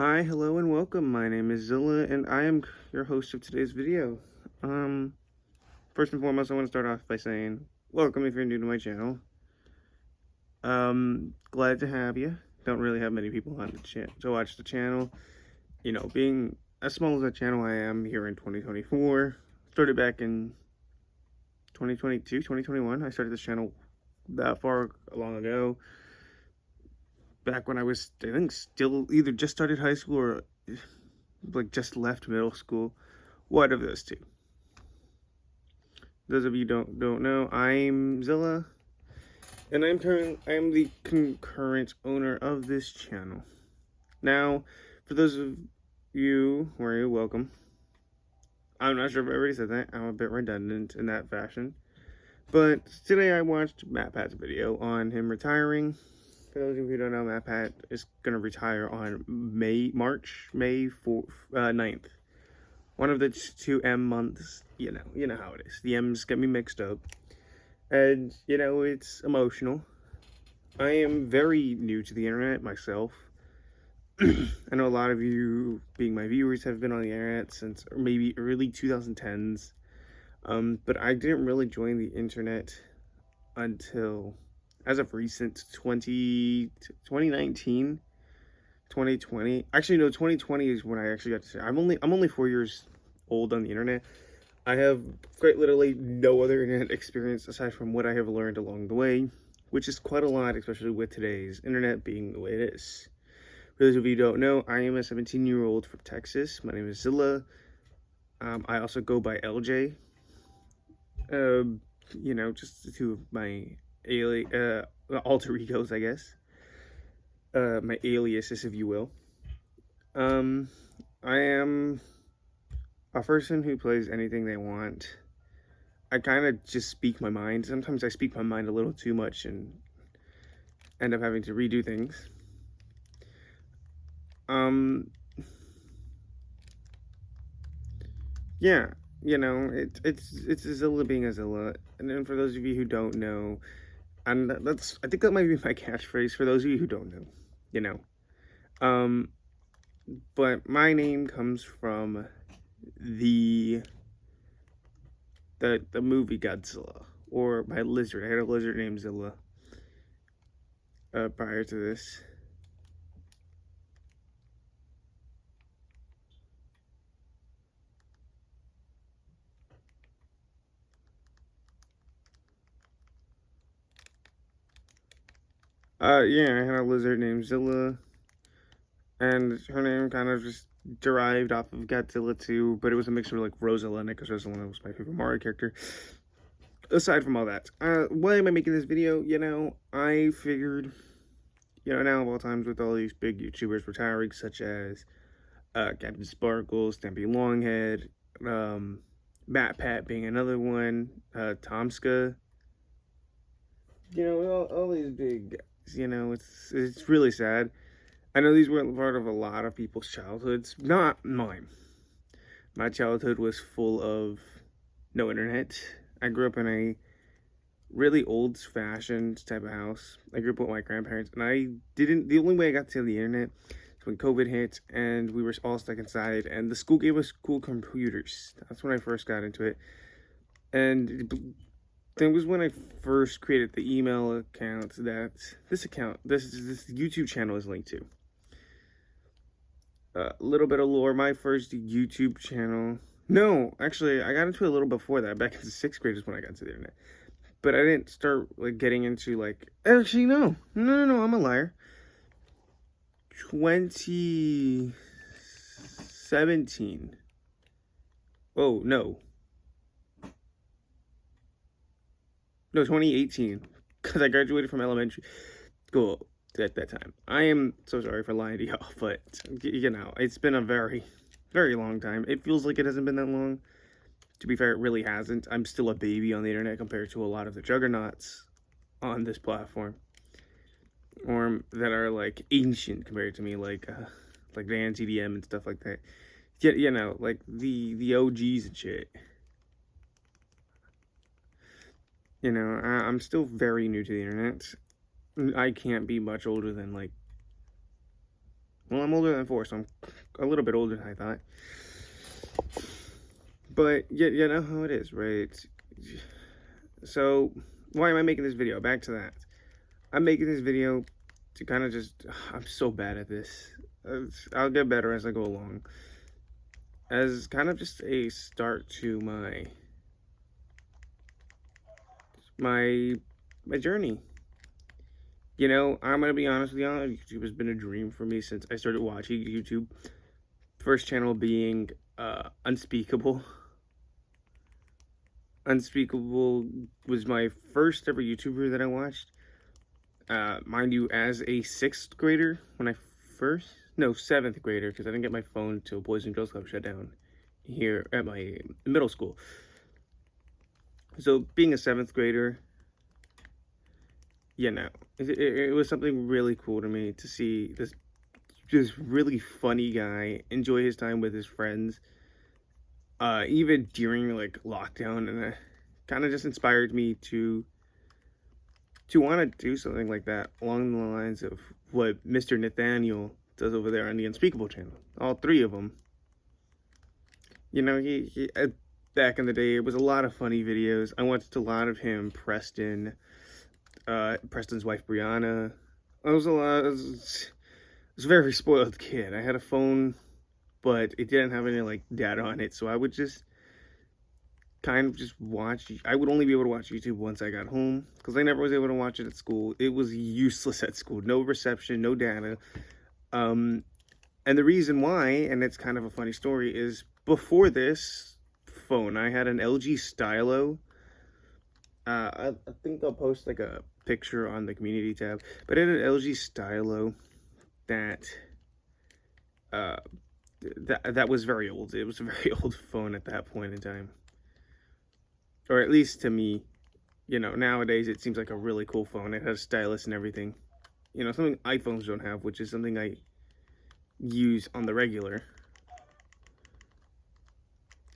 Hi, hello, and welcome. My name is Zilla, and I am your host of today's video. Um, First and foremost, I want to start off by saying welcome if you're new to my channel. Glad to have you. Don't really have many people on the to watch the channel. You know, being as small as a channel I am here in 2024, started back in 2022, 2021. I started this channel that far long ago. Back when I was, I think, still either just started high school or like just left middle school. One of those two. Those of you don't know, I'm Zilla, and I'm the concurrent owner of this channel. Now, for those of you who are welcome, I'm not sure if I already said that. I'm a bit redundant in that fashion. But today I watched MatPat's video on him retiring. For those of you who don't know, MatPat is going to retire on May 4th, 9th. One of the two M months, you know how it is. The M's get me mixed up. And, you know, it's emotional. I am very new to the internet myself. I know a lot of you, being my viewers, have been on the internet since maybe early 2010s. But I didn't really join the internet until, as of recent, 2019, 2020. Actually, no, 2020 is when I actually got to. I'm only 4 years old on the internet. I have quite literally no other internet experience aside from what I have learned along the way, which is quite a lot, especially with today's internet being the way it is. For those of you who don't know, I am a 17-year-old from Texas. My name is Zilla. I also go by LJ. You know, just the two of my alter egos, I guess. My aliases, if you will. I am a person who plays anything they want. I kind of just speak my mind. Sometimes I speak my mind a little too much and end up having to redo things. Yeah, you know, it's Zilla being a Zilla. And then for those of you who don't know, and I think that might be my catchphrase for those of you who don't know, you know. But my name comes from the movie Godzilla, or my lizard. I had a lizard named Zilla prior to this. Yeah, I had a lizard named Zilla, and her name kind of just derived off of Godzilla too, but it was a mixture of like Rosalina, because Rosalina was my favorite Mario character. Aside from all that, why am I making this video? You know, I figured, you know, now of all times with all these big YouTubers retiring, such as Captain Sparkle, Stampy Longhead, MatPat being another one, Tomska, you know, all these big guys, you know, it's really sad. I know these weren't part of a lot of people's childhoods, not mine. My childhood was full of no internet. I grew up in a really old-fashioned type of house. I grew up with my grandparents, and the only way I got to the internet was when COVID hit, and we were all stuck inside, and the school gave us cool computers. That's when I first got into it. And that was when I first created the email account that this YouTube channel is linked to. A little bit of lore. My first YouTube channel. No, actually, I got into it a little before that. Back in 6th grade is when I got to the internet. But I didn't start like getting into like. Actually, no. I'm a liar. 2017. Oh no. No, 2018. Because I graduated from elementary school at that time. I am so sorry for lying to y'all, but you know, it's been a very, very long time. It feels like it hasn't been that long. To be fair, it really hasn't. I'm still a baby on the internet compared to a lot of the juggernauts on this platform, or that are like ancient compared to me, like Van TDM and stuff like that. Yeah, you know, like the OGs and shit. You know, I'm still very new to the internet. I can't be much older than like Well, I'm older than 4, so I'm a little bit older than I thought. But you know how it is, right? So, why am I making this video? Back to that. I'm making this video to kind of just... I'm so bad at this. I'll get better as I go along. As kind of just a start to my journey. You know, I'm gonna be honest with you, YouTube has been a dream for me since I started watching YouTube. First channel being Unspeakable. Unspeakable was my first ever YouTuber that I watched. Mind you, as a 6th grader, when I first... No, 7th grader, because I didn't get my phone till Boys and Girls Club shut down here at my middle school. So, being a 7th grader, you know, it was something really cool to me to see this just really funny guy enjoy his time with his friends, even during like lockdown, and it kind of just inspired me to want to do something like that along the lines of what Mr. Nathaniel does over there on the Unspeakable channel. All 3 of them. You know, he back in the day, it was a lot of funny videos. I watched a lot of him, Preston's wife Brianna. I was a very spoiled kid. I had a phone, but it didn't have any like data on it, so I would just kind of just watch. I would only be able to watch YouTube once I got home, because I never was able to watch it at school. It was useless at school. No reception, no data. And the reason why, and it's kind of a funny story, is before this phone, I had an LG Stylo. I think I'll post like a picture on the community tab, but I had an LG Stylo that that was very old. It was a very old phone at that point in time. Or at least to me. You know, nowadays it seems like a really cool phone. It has a stylus and everything. You know, something iPhones don't have, which is something I use on the regular.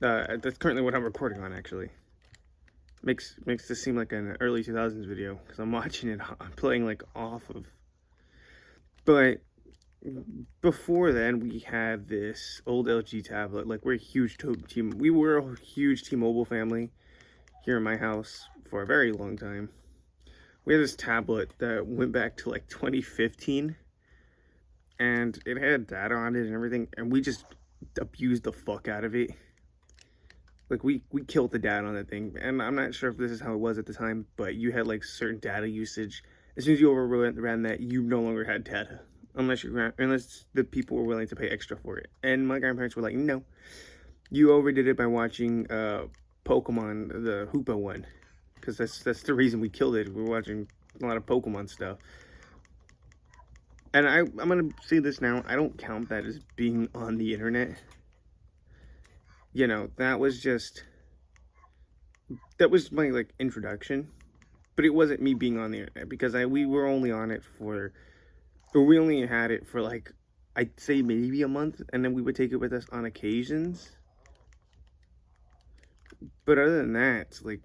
That's currently what I'm recording on, actually. Makes this seem like an early 2000s video, because I'm watching it, I'm playing like off of. But before then, we had this old LG tablet. Like, we're a huge we were a huge T-Mobile family here in my house for a very long time. We had this tablet that went back to like 2015, and it had data on it and everything, and we just abused the fuck out of it. Like, we killed the data on that thing, and I'm not sure if this is how it was at the time, but you had like certain data usage. As soon as you overran that, you no longer had data, unless the people were willing to pay extra for it. And my grandparents were like, no, you overdid it by watching Pokemon, the Hoopa one, because that's the reason we killed it. We were watching a lot of Pokemon stuff. And I'm gonna say this now, I don't count that as being on the internet. You know, that was my like introduction, but it wasn't me being on the internet, because we were only on it for, or we only had it for like, I'd say maybe a month, and then we would take it with us on occasions. But other than that, like,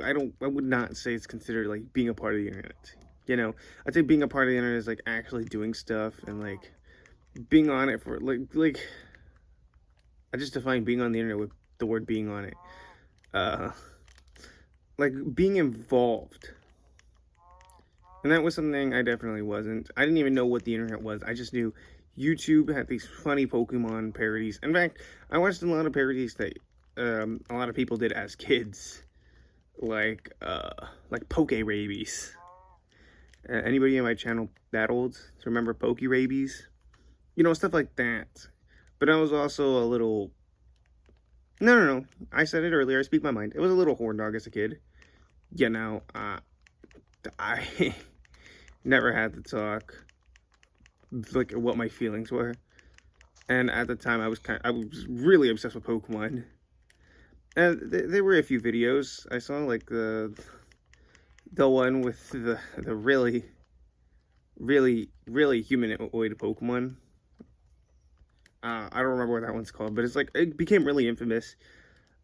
I would not say it's considered like being a part of the internet. You know, I'd say being a part of the internet is like actually doing stuff, and like being on it for like I just define being on the internet with the word being on it. Like being involved. And that was something I definitely wasn't. I didn't even know what the internet was. I just knew YouTube had these funny Pokemon parodies. In fact, I watched a lot of parodies that a lot of people did as kids, like Poke Rabies. Anybody in my channel that old to remember Poke Rabies? You know, stuff like that. But I was also a little... No. I said it earlier. I speak my mind. It was a little horn dog as a kid. You know, I never had to talk like what my feelings were. And at the time, I was really obsessed with Pokemon. And there were a few videos I saw, like the one with the really humanoid Pokemon. I don't remember what that one's called, but it's like, it became really infamous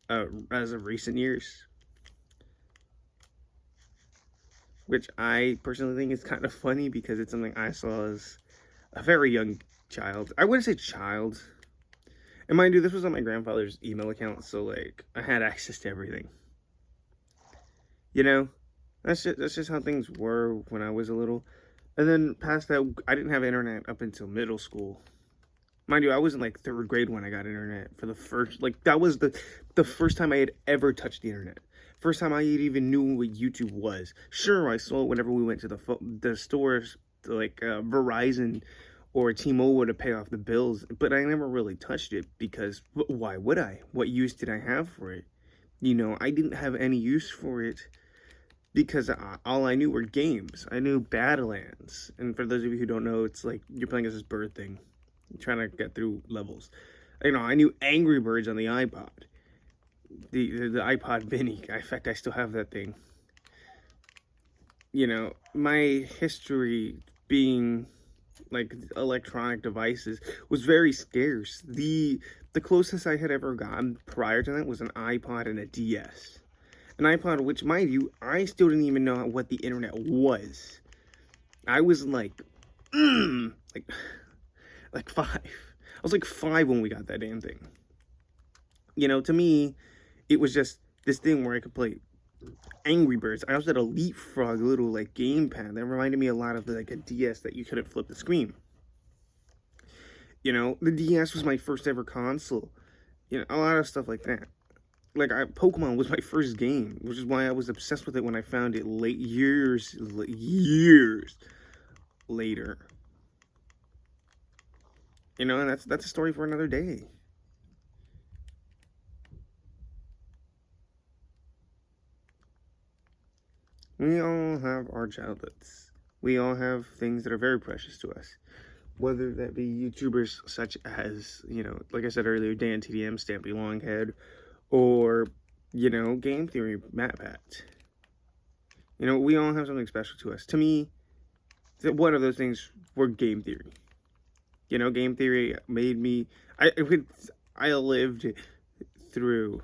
as of recent years, which I personally think is kind of funny, because it's something I saw as a very young child. I wouldn't say child. And mind you, this was on my grandfather's email account, so like I had access to everything. You know, that's just how things were when I was a little. And then past that, I didn't have internet up until middle school. Mind you, I was in like third grade when I got internet for the first. Like that was the first time I had ever touched the internet. First time I even knew what YouTube was. Sure, I saw it whenever we went to the stores, like Verizon or T-Mobile to pay off the bills, but I never really touched it because why would I? What use did I have for it? You know, I didn't have any use for it because all I knew were games. I knew Badlands, and for those of you who don't know, it's like you're playing as this bird thing, trying to get through levels. You know, I knew Angry Birds on the iPod, the iPod Mini. In fact, I still have that thing. You know, my history being like electronic devices was very scarce. The closest I had ever gotten prior to that was an iPod and a DS. An iPod, which, mind you, I still didn't even know what the internet was. I was like, like 5. I was like 5 when we got that damn thing. You know, to me, it was just this thing where I could play Angry Birds. I also had a Leapfrog little like gamepad that reminded me a lot of like a DS that you couldn't flip the screen. You know, the DS was my first ever console. You know, a lot of stuff like that. Like Pokemon was my first game, which is why I was obsessed with it when I found it years later. You know, and that's a story for another day. We all have our childhoods. We all have things that are very precious to us. Whether that be YouTubers such as, you know, like I said earlier, Dan TDM, Stampy Longhead, or, you know, Game Theory, MatPat. You know, we all have something special to us. To me, one of those things were Game Theory. You know, Game Theory made me... I lived through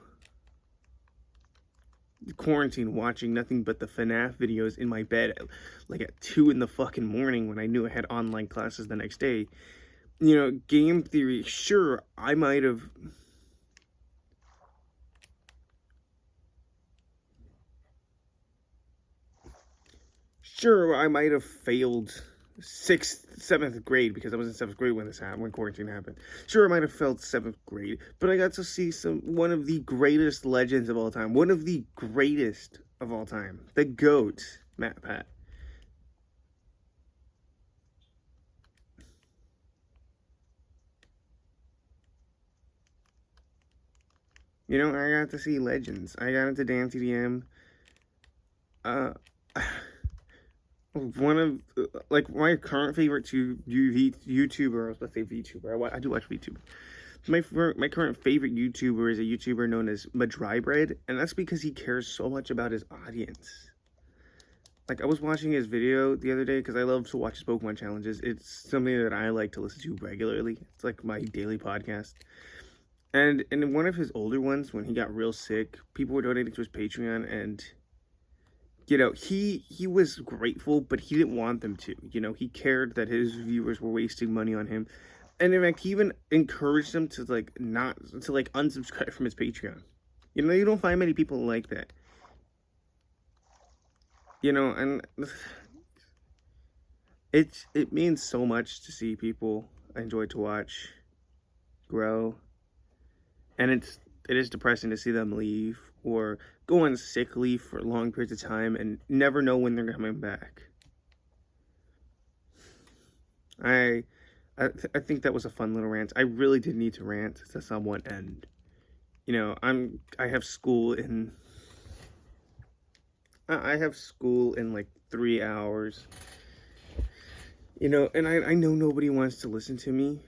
quarantine watching nothing but the FNAF videos in my bed like at 2 in the fucking morning when I knew I had online classes the next day. You know, Game Theory, sure, I might have... Sure, I might have failed 6th, 7th grade because I was in 7th grade when this happened, when quarantine happened. Sure, I might have failed 7th grade, but I got to see one of the greatest legends of all time. One of the greatest of all time. The GOAT, MatPat. You know, I got to see legends. I got into Dan TDM. One of like my current favorite YouTuber. I was about to say VTuber. I do watch VTuber. My current favorite YouTuber is a YouTuber known as Madrybread, and that's because he cares so much about his audience. Like I was watching his video the other day because I love to watch his Pokemon challenges. It's something that I like to listen to regularly. It's like my daily podcast. And in one of his older ones, when he got real sick, people were donating to his Patreon, and you know, he was grateful, but he didn't want them to. You know, he cared that his viewers were wasting money on him. And in fact, he even encouraged them to not to unsubscribe from his Patreon. You know, you don't find many people like that. You know, and it means so much to see people I enjoy to watch grow. And it is depressing to see them leave or go on sick leave for long periods of time and never know when they're coming back. I think that was a fun little rant. I really did need to rant to somewhat end. You know, I have school in like 3 hours. You know, and I know nobody wants to listen to me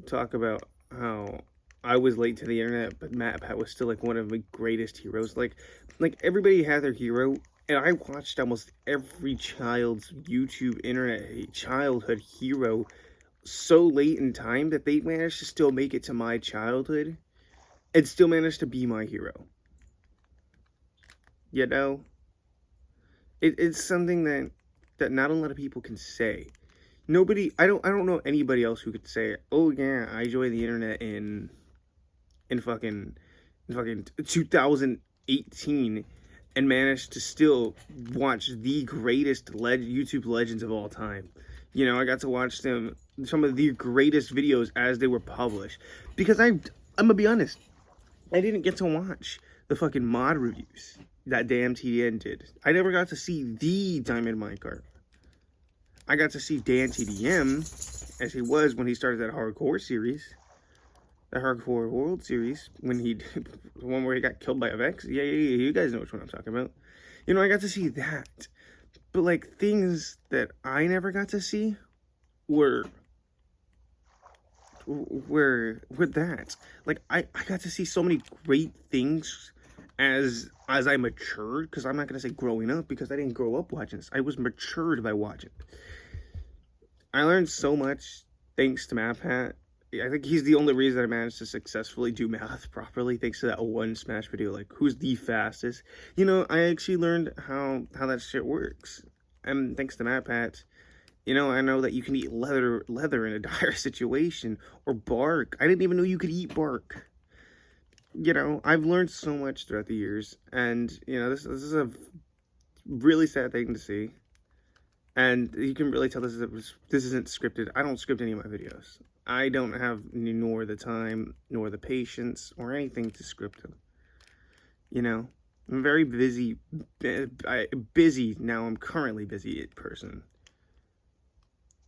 talk about how I was late to the internet, but MatPat was still like one of the greatest heroes. Like everybody had their hero, and I watched almost every child's YouTube internet childhood hero so late in time that they managed to still make it to my childhood and still managed to be my hero. You know, it's something that not a lot of people can say. I don't know anybody else who could say, oh yeah, I joined the internet in fucking 2018 and managed to still watch the greatest YouTube legends of all time. You know, I got to watch some of the greatest videos as they were published, because I'm gonna be honest, I didn't get to watch the fucking mod reviews that damn TDN did. I never got to see the Diamond Minecart. I got to see Dan TDM as he was when he started that hardcore series, the hardcore world series, when he did the one where he got killed by a Vex. Yeah, you guys know which one I'm talking about. You know, I got to see that. But like things that I never got to see were with that. Like I got to see so many great things as I matured, because I'm not gonna say growing up, because I didn't grow up watching this. I was matured by watching it. I learned so much thanks to MatPat. I think he's the only reason I managed to successfully do math properly, thanks to that one Smash video, like who's the fastest. You know, I actually learned how that shit works, and thanks to MatPat, you know, I know that you can eat leather in a dire situation, or bark. I didn't even know you could eat bark. You know, I've learned so much throughout the years, and you know, this is a really sad thing to see. And you can really tell this isn't scripted. I don't script any of my videos. I don't have nor the time, nor the patience, or anything to script them. You know, I'm very busy. Busy now. I'm currently busy person.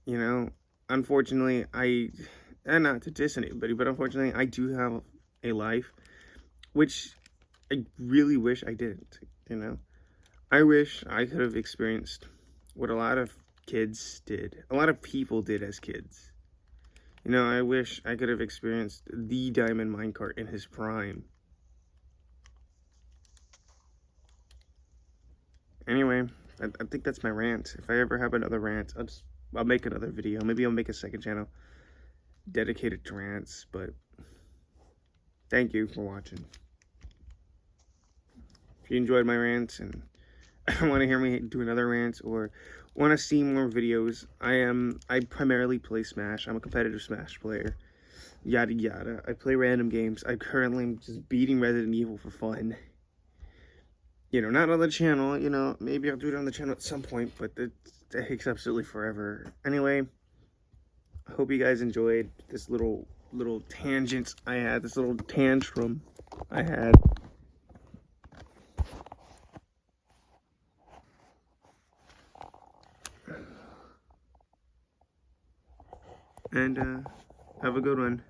You know, unfortunately, and not to diss anybody, but unfortunately, I do have a life, which I really wish I didn't. You know, I wish I could have experienced what a lot of kids did, a lot of people did as kids. You know, I wish I could have experienced the Diamond Minecart in his prime. Anyway, I think that's my rant. If I ever have another rant, I'll make another video. Maybe I'll make a second channel dedicated to rants, but thank you for watching. If you enjoyed my rants and want to hear me do another rant, or want to see more videos, I primarily play Smash. I'm a competitive Smash player. Yada yada. I play random games. I currently am just beating Resident Evil for fun. You know, not on the channel. You know, maybe I'll do it on the channel at some point, but that takes absolutely forever. Anyway, I hope you guys enjoyed this little tangent I had, this little tantrum I had. And have a good one.